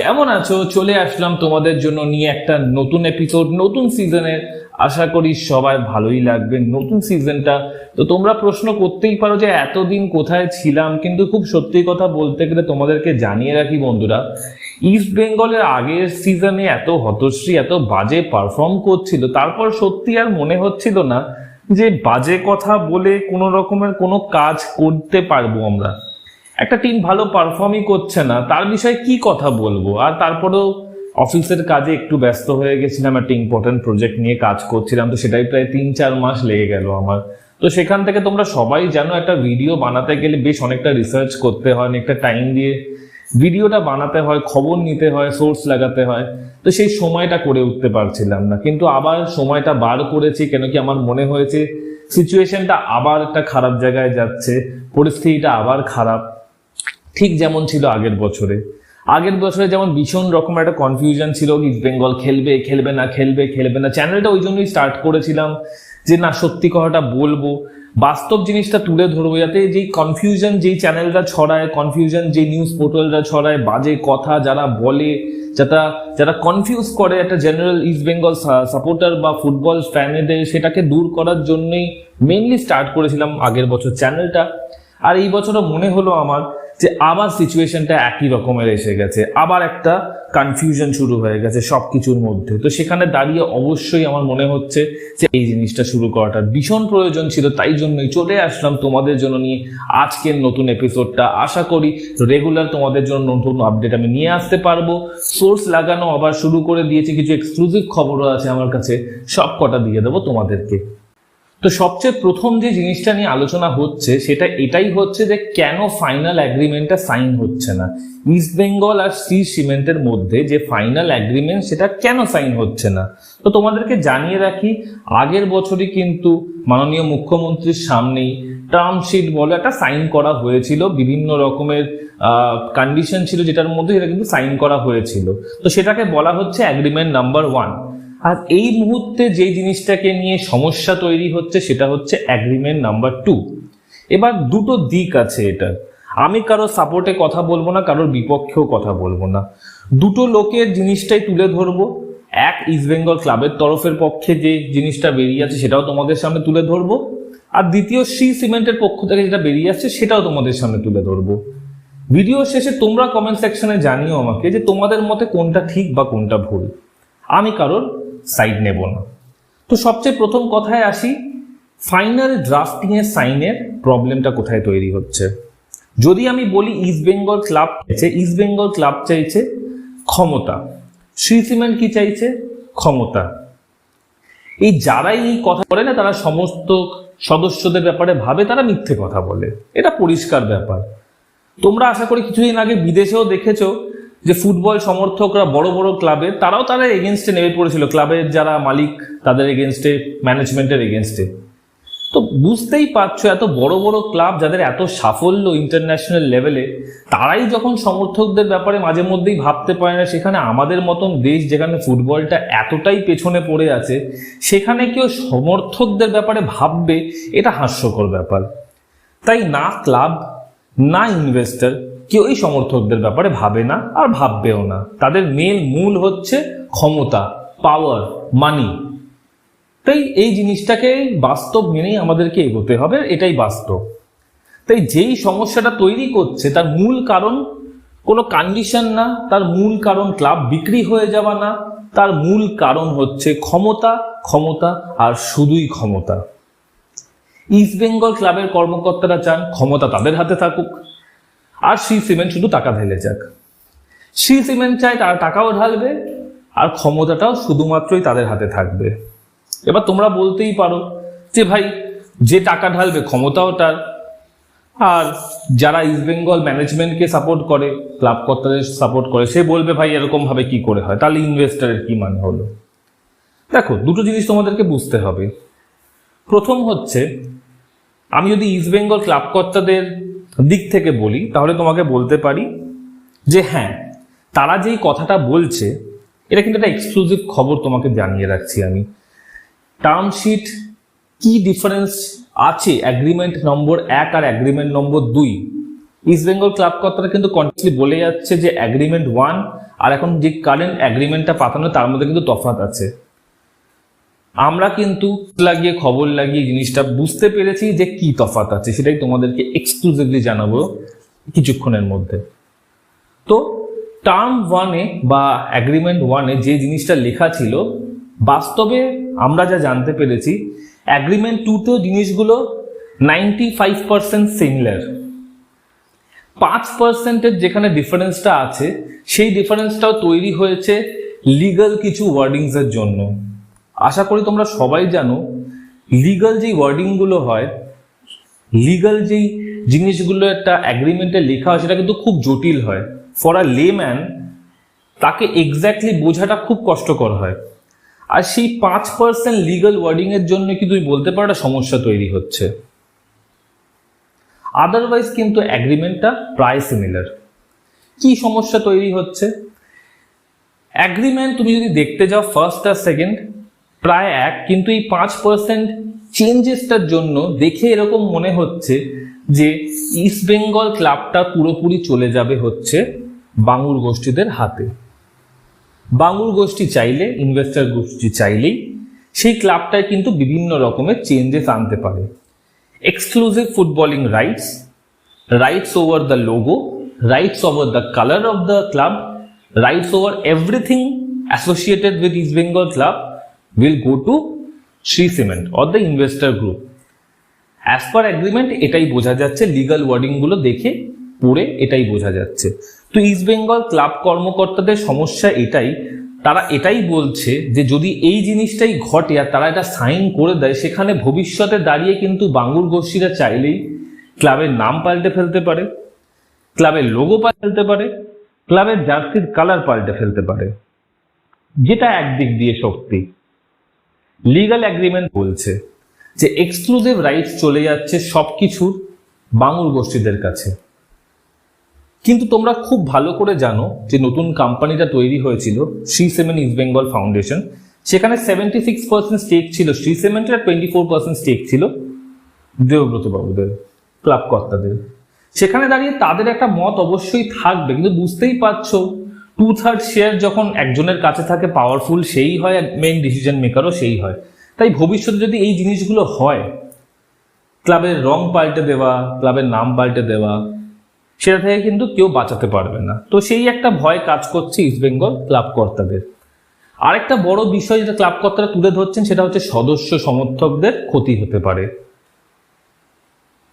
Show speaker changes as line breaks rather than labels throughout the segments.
কেমন আছো? চলে আসলাম তোমাদের জন্য নিয়ে একটা নতুন এপিসোড, নতুন সিজনের। আশা করি সবাই ভালোই লাগবে নতুন সিজনটা। তো তোমরা প্রশ্ন করতেই পারো যে এতদিন কোথায় ছিলাম, কিন্তু খুব সত্যি কথা বলতে গেলে তোমাদেরকে জানিয়ে রাখি বন্ধুরা, ইস্ট বেঙ্গলের আগের সিজনে এত হতশ্রী, এত বাজে পারফর্ম করছিল, তারপর সত্যি আর মনে হচ্ছিল না যে বাজে কথা বলে কোনো রকমের কোনো কাজ করতে পারবো আমরা। একটা টিম ভালো পারফর্মই করছে না, তার বিষয়ে কি কথা বলবো। আর তারপরেও অফিসের কাজে একটু ব্যস্ত হয়ে গেছিলাম, একটা ইম্পর্টেন্ট প্রজেক্ট নিয়ে কাজ করছিলাম, তো সেটাই প্রায় 3-4 মাস লেগে গেল আমার। তো সেখান থেকে তোমরা সবাই জানো একটা ভিডিও বানাতে গেলে বেশ অনেকটা রিসার্চ করতে হয়, অনেকটা টাইম দিয়ে ভিডিওটা বানাতে হয়, খবর নিতে হয়, সোর্স লাগাতে হয়। তো সেই সময়টা করে উঠতে পারছিলাম না, কিন্তু আবার সময়টা বার করেছি। কেন কি আমার মনে হয়েছে সিচুয়েশনটা আবার একটা খারাপ জায়গায় যাচ্ছে, পরিস্থিতিটা আবার খারাপ, ঠিক যেমন ছিল আগের বছরে। আগের বছরে যেমন ভীষণ রকম একটা কনফিউশন ছিল, ইস্ট বেঙ্গল খেলবে খেলবে না, খেলবে না। চ্যানেলটা ওই জন্যই স্টার্ট করেছিলাম যে না, সত্যি কথাটা বলবো, বাস্তব জিনিসটা তুলে ধরবো, যাতে যেই কনফিউশন যেই চ্যানেলটা ছড়ায়, কনফিউশন যেই নিউজ পোর্টালটা ছড়ায়, বাজে কথা যারা বলে, যারা কনফিউজ করে একটা জেনারেল ইস্ট বেঙ্গল সাপোর্টার বা ফুটবল ফ্যানেদের, সেটাকে দূর করার জন্যই মেইনলি স্টার্ট করেছিলাম আগের বছর চ্যানেলটা। আর এই বছরও মনে হলো আমার যে আবার সিচুয়েশনটা একই রকমের এসে গেছে, আবার একটা কনফিউশন শুরু হয়ে গেছে সবকিছুর মধ্যে। তো সেখানে দাঁড়িয়ে অবশ্যই আমার মনে হচ্ছে যে এই জিনিসটা শুরু করাটা ভীষণ প্রয়োজন ছিল, তাই জন্যই চলে আসলাম তোমাদের জন্য নিয়ে আজকের নতুন এপিসোডটা। আশা করি রেগুলার তোমাদের জন্য নতুন আপডেট আমি নিয়ে আসতে পারবো। সোর্স লাগানো আবার শুরু করে দিয়েছি, কিছু এক্সক্লুসিভ খবরও আছে আমার কাছে, সব কটা দিয়ে দেবো তোমাদেরকে। তো সবচেয়ে প্রথম যে জিনিসটা নিয়ে আলোচনা হচ্ছে সেটা এটাই হচ্ছে যে কেন ফাইনাল অ্যাগ্রিমেন্টটা সাইন হচ্ছে না। ইস্ট বেঙ্গল আর শ্রী সিমেন্টের মধ্যে যে ফাইনাল অ্যাগ্রিমেন্ট, সেটা কেন সাইন হচ্ছে না। তো তোমাদেরকে জানিয়ে রাখি, আগের বছরই কিন্তু মাননীয় মুখ্যমন্ত্রীর সামনেই টার্ম শিট বলে একটা সাইন করা হয়েছিল, বিভিন্ন রকমের কন্ডিশন ছিল যেটার মধ্যে এটা কিন্তু সাইন করা হয়েছিল। তো সেটাকে বলা হচ্ছে অ্যাগ্রিমেন্ট নাম্বার 1। আর এই মুহূর্তে যে জিনিসটাকে নিয়ে সমস্যা তৈরি হচ্ছে সেটা হচ্ছে অ্যাগ্রিমেন্ট নাম্বার 2। এবার দুটো দিক আছে এটা, আমি কারোর সাপোর্টে কথা বলবো না, কারোর বিপক্ষেও কথা বলবো না, দুটো লোকের জিনিসটাই তুলে ধরবো। এক, ইস্ট বেঙ্গল ক্লাবের তরফের পক্ষে যে জিনিসটা বেরিয়ে আছে সেটাও তোমাদের সামনে তুলে ধরবো, আর দ্বিতীয় শ্রী সিমেন্টের পক্ষ থেকে যেটা বেরিয়ে আসছে সেটাও তোমাদের সামনে তুলে ধরবো। ভিডিও শেষে তোমরা কমেন্ট সেকশনে জানিও আমাকে যে তোমাদের মতে কোনটা ঠিক বা কোনটা ভুল, আমি কারোর সাইড নেব না। তো সবচেয়ে প্রথম কথায় আসি, ফাইনাল ড্রাফটিং এর সাইনের প্রবলেমটা কোথায় তৈরি হচ্ছে। যদি আমি বলি ইস্ট বেঙ্গল ক্লাব চাইছে ক্ষমতা, শ্রী সিমেন্ট কি চাইছে? ক্ষমতা। এই যারাই এই কথা বলে না, তারা সমস্ত সদস্যদের ব্যাপারে ভাবে তারা মিথ্যে কথা বলে, এটা পরিষ্কার ব্যাপার। তোমরা আশা করি কিছুদিন আগে বিদেশেও দেখেছো যে ফুটবল সমর্থকরা বড় বড় ক্লাবের তারা এগেনস্টে নেমে পড়েছিল, ক্লাবের যারা মালিক তাদের এগেনস্টে, ম্যানেজমেন্টের এগেনস্টে। তো বুঝতেই পারছো, এত বড় বড় ক্লাব যাদের এত সাফল্য ইন্টারন্যাশনাল লেভেলে, তারাই যখন সমর্থকদের ব্যাপারে মাঝে মধ্যেই ভাবতে পারে না, সেখানে আমাদের মতন দেশ যেখানে ফুটবলটা এতটাই পেছনে পড়ে আছে, সেখানে কেউ সমর্থকদের ব্যাপারে ভাববে, এটা হাস্যকর ব্যাপার। তাই না ক্লাব না ইনভেস্টর কেউই সমর্থকদের ব্যাপারে ভাবে না আর ভাববেও না। তাদের মূল হচ্ছে ক্ষমতা, পাওয়ার, মানি। তাই এই জিনিসটাকে বাস্তব মেনেই আমাদেরকে এগোতে হবে, এটাই বাস্তব। তাই যেই সমস্যাটা তৈরি করছে তার মূল কারণ কোনো কন্ডিশন না, তার মূল কারণ ক্লাব বিক্রি হয়ে যাওয়া না, তার মূল কারণ হচ্ছে ক্ষমতা আর শুধুই ক্ষমতা। ইস্ট বেঙ্গল ক্লাবের কর্মকর্তারা চান ক্ষমতা তাদের হাতে থাকুক, আর শ্রী সিমেন্ট শুধু টাকা ঢেলে যাক। শ্রী সিমেন্ট চায় তারা টাকাও ঢালবে আর ক্ষমতাটাও শুধুমাত্রই তাদের হাতে থাকবে। এবার তোমরা বলতেই পারো যে ভাই, যে টাকা ঢালবে ক্ষমতাও তার, আর যারা ইস্ট বেঙ্গল ম্যানেজমেন্টকে সাপোর্ট করে, ক্লাব কর্তাদের সাপোর্ট করে, সে বলবে ভাই এরকম ভাবে কি করে হয়, তাহলে ইনভেস্টারের কি মানে হলো। দেখো, দুটো জিনিস তোমাদেরকে বুঝতে হবে। প্রথম হচ্ছে, আমি যদি ইস্ট বেঙ্গল ক্লাব কর্তাদের দিক থেকে বলি, তাহলে তোমাকে বলতে পারি যে হ্যাঁ, তারা যেই কথাটা বলছে এটা কিন্তু একটা এক্সক্লুসিভ খবর তোমাকে জানিয়ে রাখছি আমি। টার্ম শিট কি ডিফারেন্স আছে অ্যাগ্রিমেন্ট নম্বর 1 আর অ্যাগ্রিমেন্ট নম্বর 2, ইস্ট বেঙ্গল ক্লাব কর্তারা কিন্তু কন্টিনিউসলি বলে যাচ্ছে যে অ্যাগ্রিমেন্ট 1 আর এখন যে কারেন্ট অ্যাগ্রিমেন্টটা পাঠানো তার মধ্যে কিন্তু তফাৎ আছে। আমরা কিন্তু লাগিয়ে খবর লাগিয়ে জিনিসটা বুঝতে পেরেছি যে কি তফাৎ আছে, সেটাই তোমাদেরকে এক্সক্লুসিভলি জানাবো কিছুক্ষণের মধ্যে। তো টার্ম 1-এ বা অ্যাগ্রিমেন্ট 1-এ যে জিনিসটা লেখা ছিল, বাস্তবে আমরা যা জানতে পেরেছি অ্যাগ্রিমেন্ট 2-তেও জিনিসগুলো 95% সিমিলার। 5%-এর যেখানে ডিফারেন্সটা আছে সেই ডিফারেন্সটাও তৈরি হয়েছে লিগাল কিছু ওয়ার্ডিংস এর জন্য। আশা করি তোমরা সবাই জানো লিগাল যেই ওয়ার্ডিংগুলো হয়, লিগাল যেই জিনিসগুলো একটা অ্যাগ্রিমেন্টে লেখা হয় সেটা কিন্তু খুব জটিল হয়। ফর আ লেম্যান তাকে এক্স্যাক্টলি বোঝাটা খুব কষ্টকর হয়। আর সেই 5% লিগাল ওয়ার্ডিং এর জন্য কি তুই বলতে পারো একটা সমস্যা তৈরি হচ্ছে। আদারওয়াইজ কিন্তু অ্যাগ্রিমেন্টটা প্রায় সিমিলার। কি সমস্যা তৈরি হচ্ছে? অ্যাগ্রিমেন্ট তুমি যদি দেখতে যাও ফার্স্ট আর সেকেন্ড প্রায় এক, কিন্তু এই 5% চেঞ্জেসটার জন্য দেখে এরকম মনে হচ্ছে যে ইস্ট বেঙ্গল ক্লাবটা পুরোপুরি চলে যাবে হচ্ছে বাঙুর গোষ্ঠীদের হাতে। বাঙুর গোষ্ঠী চাইলে, ইনভেস্টর গোষ্ঠী চাইলেই সেই ক্লাবটায় কিন্তু বিভিন্ন রকমের চেঞ্জেস আনতে পারে। Exclusive footballing rights, rights over the logo, rights over the colour of the club, rights over everything associated with East Bengal Club will go to Shree Cement or the investor group. As per agreement এটাই বোঝা যাচ্ছে, legal wording গুলো দেখে পড়ে এটাই বোঝা যাচ্ছে। তো ইস্ট বেঙ্গল ক্লাব কর্মকর্তাদের সমস্যা এটাই, তারা এটাই বলছে যে যদি এই জিনিসটাই ঘটে আর তারা এটা সাইন করে দেয়, সেখানে ভবিষ্যতে দাঁড়িয়ে কিন্তু বাঙুর গোষ্ঠীরা চাইলেই ক্লাবের নাম পাল্টে ফেলতে পারে, ক্লাবের লোগো পাল্টে ফেলতে পারে, ক্লাবের জার্সির কালার পাল্টে ফেলতে পারে, যেটা একদিক দিয়ে শক্তি। লিগাল এগ্রিমেন্ট বলছে যে এক্সক্লুসিভ রাইটস চলে যাচ্ছে সবকিছুর বাঙুর গোষ্ঠীদের কাছে। কিন্তু তোমরা খুব ভালো করে জানো যে নতুন কোম্পানিটা তৈরি হয়েছিল Shri cement east Bengal foundation, সেখানে 76% স্টেক ছিল শ্রী সিমেন্টের আর 24% স্টেক ছিল দেবব্রত বাবুদের, ক্লাব কর্তাদের। সেখানে দাঁড়িয়ে তাদের একটা মত অবশ্যই থাকবে, কিন্তু বুঝতেই পারছো 2/3 শেয়ার যখন একজনের কাছে থাকে, পাওয়ারফুল সেই হয়, মেইন ডিসিশন মেকারও সেই হয়। তাই ভবিষ্যতে যদি এই জিনিসগুলো হয়, ক্লাবের রং পাল্টে দেওয়া, ক্লাবের নাম পাল্টে দেওয়া, সেটা থেকে কিন্তু কেউ বাঁচাতে পারবে না। তো সেই একটা ভয় কাজ করছে ইস্ট বেঙ্গল ক্লাব কর্তাদের। আরেকটা বড় বিষয় যেটা ক্লাব কর্তারা তুলে ধরছেন সেটা হচ্ছে সদস্য সমর্থকদের ক্ষতি হতে পারে।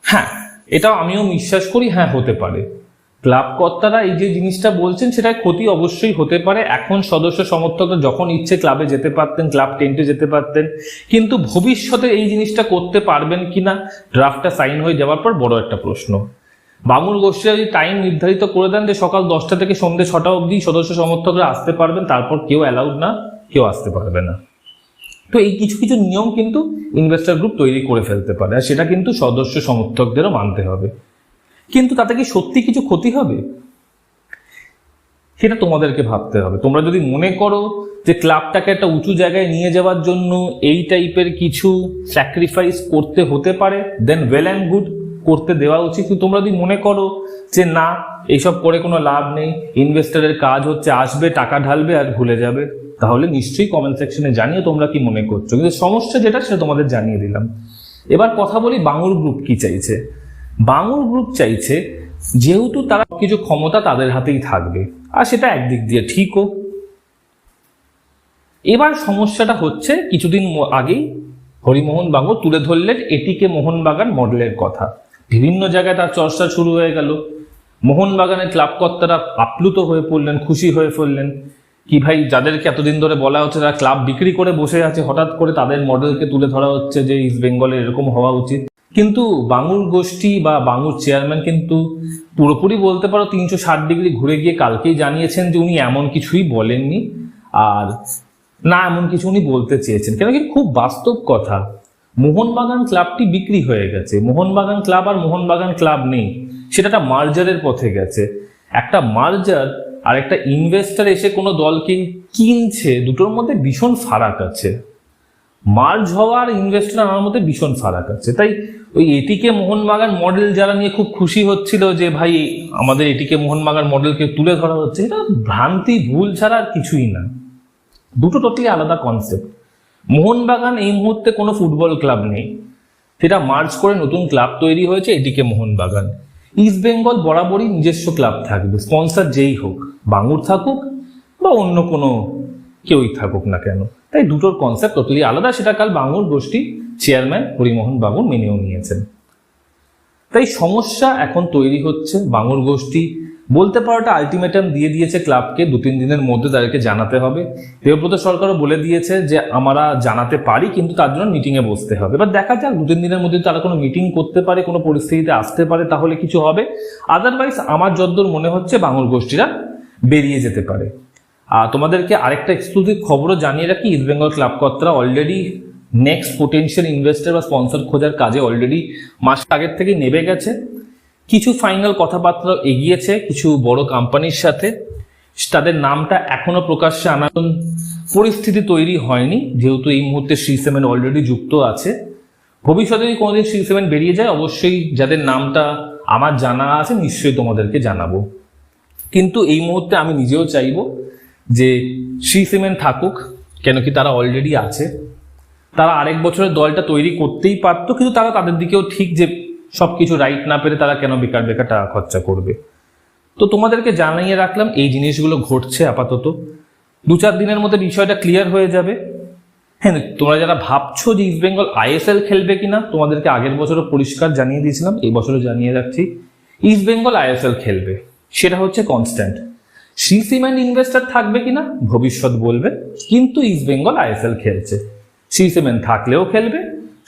হ্যাঁ, এটাও আমিও বিশ্বাস করি, হ্যাঁ হতে পারে। ক্লাব কর্তারা এই যে জিনিসটা বলছেন সেটা ক্ষতি অবশ্যই হতে পারে। এখন সদস্য সমর্থকরা যখন ইচ্ছে ক্লাবে যেতে পারতেন, ক্লাব টেন্টে যেতে পারতেন, কিন্তু ভবিষ্যতে এই জিনিসটা করতে পারবেন কিনা ড্রাফটটা সাইন হয়ে যাওয়ার পর বড় একটা প্রশ্ন। বাঙুর গোষ্ঠীরা যদি টাইম নির্ধারিত করে দেন যে সকাল 10টা থেকে সন্ধ্যে 6টা অবধি সদস্য সমর্থকরা আসতে পারবেন, তারপর কেউ অ্যালাউড না, কেউ আসতে পারবে না। তো এই কিছু কিছু নিয়ম কিন্তু ইনভেস্টর গ্রুপ তৈরি করে ফেলতে পারে, আর সেটা কিন্তু সদস্য সমর্থকদেরও মানতে হবে। কিন্তু তাতে কি সত্যি কিছু ক্ষতি হবে সেটা তোমাদেরকে ভাবতে হবে। তোমরা যদি মনে করো যে ক্লাবটাকে একটা উঁচু জায়গায় নিয়ে যাওয়ার জন্য এই টাইপের কিছু স্যাক্রিফাইস করতে হতে পারে, দেন ওয়েল অ্যান্ড গুড, করতে দেওয়া উচিত। কিন্তু তোমরা যদি মনে করো যে না, এইসব করে কোনো লাভ নেই, ইনভেস্টরের কাজ হচ্ছে আসবে, টাকা ঢালবে আর ভুলে যাবে, তাহলে নিশ্চয়ই কমেন্ট সেকশনে জানিয়ে তোমরা কি মনে করছো। কিন্তু সমস্যা যেটা সেটা তোমাদের জানিয়ে দিলাম। এবার কথা বলি বাঙুর গ্রুপ কি চাইছে। বাঙুর গ্রুপ চাইছে যেহেতু তারা কিছু ক্ষমতা তাদের হাতেই থাকবে, আর সেটা একদিক দিয়ে ঠিকও। এবার সমস্যাটা হচ্ছে কিছুদিন আগেই হরিমোহন বাঙুর তুলে ধরলেন এটিকে মোহনবাগান মডেলের কথা। বিভিন্ন জায়গায় তার চর্চা শুরু হয়ে গেল। মোহনবাগানের ক্লাব কর্তারা আপ্লুত হয়ে পড়লেন, খুশি হয়ে পড়লেন কি ভাই, যাদেরকে এতদিন ধরে বলা হচ্ছে তারা ক্লাব বিক্রি করে বসে আছে, হঠাৎ করে তাদের মডেলকে তুলে ধরা হচ্ছে যে ইস্ট বেঙ্গলের এরকম হওয়া উচিত। কিন্তু বাঙুর গোষ্ঠী বা বাঙুর চেয়ারম্যান কিন্তু পুরোপুরি বলতে পারো 360 ডিগ্রি ঘুরে গিয়ে কালকেই জানিয়েছেন যে উনি এমন কিছুই বলেননি, আর না এমন কিছু উনি বলতে চেয়েছেন। কেন কি খুব বাস্তব কথা, মোহনবাগান ক্লাবটি বিক্রি হয়ে গেছে। মোহনবাগান ক্লাব আর মোহনবাগান ক্লাব নেই, সেটা একটা মার্জারের পথে গেছে। একটা মার্জার আর একটা ইনভেস্টর এসে কোনো দলকে কিনছে, দুটোর মধ্যে ভীষণ ফারাক আছে। মার্জ হওয়া আর ইনভেস্টর আমার মধ্যে ভীষণ ফারাক আছে। তাই ওই এটিকে মোহনবাগান মডেল যারা নিয়ে খুব খুশি হচ্ছিল যে ভাই আমাদের এটিকে মোহনবাগান মডেলকে তুলে ধরা হচ্ছে, এটা ভ্রান্তি, ভুল ছাড়া আর কিছুই না। দুটো টোটালি আলাদা কনসেপ্ট। মোহনবাগান এই মুহূর্তে কোনো ফুটবল ক্লাব নেই, সেটা মার্জ করে নতুন ক্লাব তৈরি হয়েছে এটিকে মোহনবাগান। ইস্ট বেঙ্গল বরাবরই নিজস্ব ক্লাব থাকবে, স্পন্সর যেই হোক, বাঙুর থাকুক বা অন্য কোনো কেউই থাকুক না কেন। তাই দুটোর কনসেপ্ট টোটালি আলাদা, সেটা কাল বাঙুর গোষ্ঠী চেয়ারম্যান হরিমোহন বাঙুর মেনেও নিয়েছেন। তাই সমস্যা এখন তৈরি হচ্ছে, বাঙুর গোষ্ঠী বলতে পারোটা আলটিমেটাম দিয়ে দিয়েছে ক্লাবকে, 2-3 দিনের মধ্যে তাদেরকে জানাতে হবে। দেবব্রত সরকারও বলে দিয়েছে যে আমরা জানাতে পারি, কিন্তু তার জন্য মিটিংয়ে বসতে হবে। এবার দেখা যাক 2-3 দিনের মধ্যে তারা কোনো মিটিং করতে পারে, কোনো পরিস্থিতিতে আসতে পারে, তাহলে কিছু হবে। আদারওয়াইজ আমার যতদূর মনে হচ্ছে বাঙুর গোষ্ঠীরা বেরিয়ে যেতে পারে। আর তোমাদেরকে আরেকটা এক্সক্লুসিভ খবরও জানিয়ে রাখি, ইস্ট বেঙ্গল ক্লাব কর্তারা অলরেডি নেক্সট পোটেনশিয়াল ইনভেস্টর বা স্পন্সর খোঁজার কাজে অলরেডি মাস আগের থেকে নেমে গেছে। কিছু ফাইনাল কথাবার্তা এগিয়েছে কিছু বড় কোম্পানির সাথে, তাদের নামটা এখনো প্রকাশ্যে আনার পরিস্থিতি তৈরি হয়নি, যেহেতু এই মুহূর্তে শ্রী সিমেন্ট অলরেডি যুক্ত আছে। ভবিষ্যতে যদি কোনোদিন শ্রী সিমেন্ট বেরিয়ে যায়, অবশ্যই যাদের নামটা আমার জানা আছে নিশ্চয়ই তোমাদেরকে জানাবো। কিন্তু এই মুহূর্তে আমি নিজেও চাইবো যে শ্রী সিমেন্ট থাকুক, কেন কি তারা অলরেডি আছে। তারা আরেক বছরের দলটা তৈরি করতেই পারতো, কিন্তু তারা তাদের দিকেও ঠিক যে সবকিছু রাইট না পেরে তারা কেন বেকার বেকার টাকা খরচা করবে। তো তোমাদেরকে জানিয়ে রাখলাম এই জিনিসগুলো ঘটছে আপাতত। 2-4 দিনের মধ্যে বিষয়টা ক্লিয়ার হয়ে যাবে। হ্যাঁ, তোমরা যারা ভাবছো যে ইস্ট বেঙ্গল আইএসএল খেলবে কিনা, তোমাদেরকে আগের বছরও পরিষ্কার জানিয়ে দিয়েছিলাম, এই বছরও জানিয়ে রাখছি, ইস্ট বেঙ্গল আইএসএল খেলবে, সেটা হচ্ছে কনস্ট্যান্ট। শ্রী সিমেন্ট ইনভেস্টর থাকবে কিনা ভবিষ্যৎ বলবে, কিন্তু ইস্ট বেঙ্গল আইএসএল খেলছে। শ্রী সিমেন্ট থাকলেও খেলবে,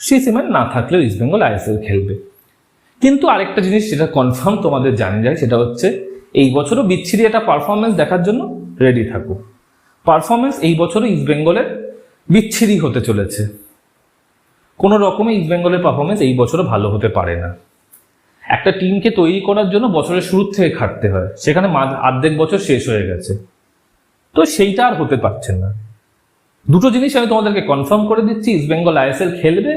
শ্রী সিমেন্ট না থাকলেও ইস্ট বেঙ্গল আইএসএল খেলবে। কিন্তু আরেকটা জিনিস যেটা কনফার্ম তোমাদের জানিয়ে যায়, সেটা হচ্ছে এই বছরও বিচ্ছিরি একটা পারফরমেন্স দেখার জন্য রেডি থাকো। পারফরমেন্স এই বছরও ইস্ট বেঙ্গলের বিচ্ছিরি হতে চলেছে। কোনো রকমে ইস্ট বেঙ্গলের পারফরমেন্স এই বছরও ভালো হতে পারে না। একটা টিমকে তৈরি করার জন্য বছরের শুরু থেকে খাটতে হয়, সেখানে অর্ধেক বছর শেষ হয়ে গেছে, তো সেইটা আর হতে পারছে না। দুটো জিনিস আমি তোমাদেরকে কনফার্ম করে দিচ্ছি, ইস্ট বেঙ্গল আইএসএল খেলবে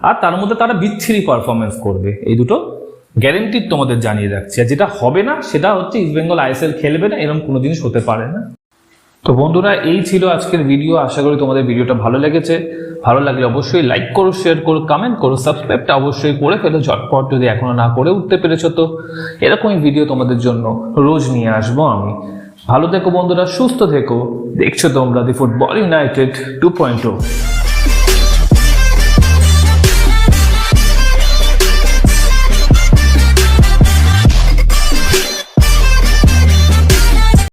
আর তার মধ্যে তারা বিচ্ছিরি পারফরমেন্স করবে, এই দুটো গ্যারেন্টি তোমাদের জানিয়ে রাখছি। আর যেটা হবে না সেটা হচ্ছে ইস্ট বেঙ্গল আইএসএল খেলবে না, এরকম কোনো জিনিস হতে পারে না। তো বন্ধুরা, এই ছিল আজকের ভিডিও। আশা করি তোমাদের ভিডিওটা ভালো লেগেছে। ভালো লাগলে অবশ্যই লাইক করো, শেয়ার করো, কমেন্ট করো, সাবস্ক্রাইবটা অবশ্যই করে ফেলো ঝটপট, যদি এখনো না করে উঠতে পেরেছো। তো এরকমই ভিডিও তোমাদের জন্য রোজ নিয়ে আসবো আমি। ভালো থেকো বন্ধুরা, সুস্থ থেকো। দেখছো তোমরা দি ফুটবল ইউনাইটেড 2.0।